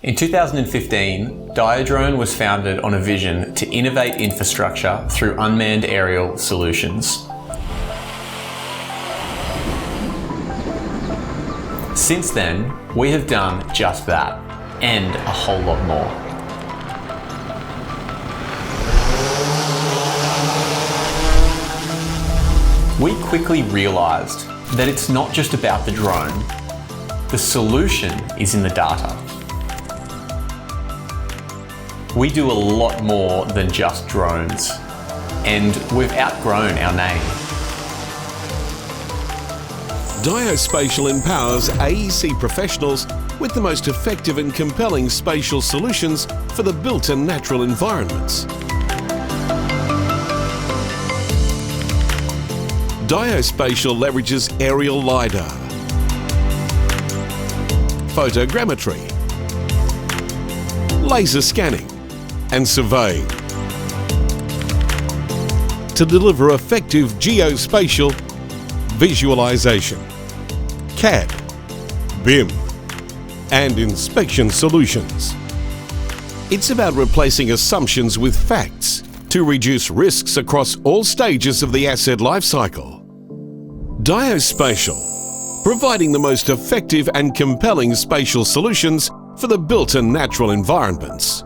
In 2015, Diodrone was founded on a vision to innovate infrastructure through unmanned aerial solutions. Since then, we have done just that, and a whole lot more. We quickly realised that it's not just about the drone. The solution is in the data. We do a lot more than just drones, and we've outgrown our name. Diospatial empowers AEC professionals with the most effective and compelling spatial solutions for the built and natural environments. Diospatial leverages aerial LiDAR, photogrammetry, laser scanning and surveying to deliver effective geospatial visualization, CAD, BIM and inspection solutions. It's about replacing assumptions with facts to reduce risks across all stages of the asset lifecycle. Diospatial, providing the most effective and compelling spatial solutions for the built and natural environments.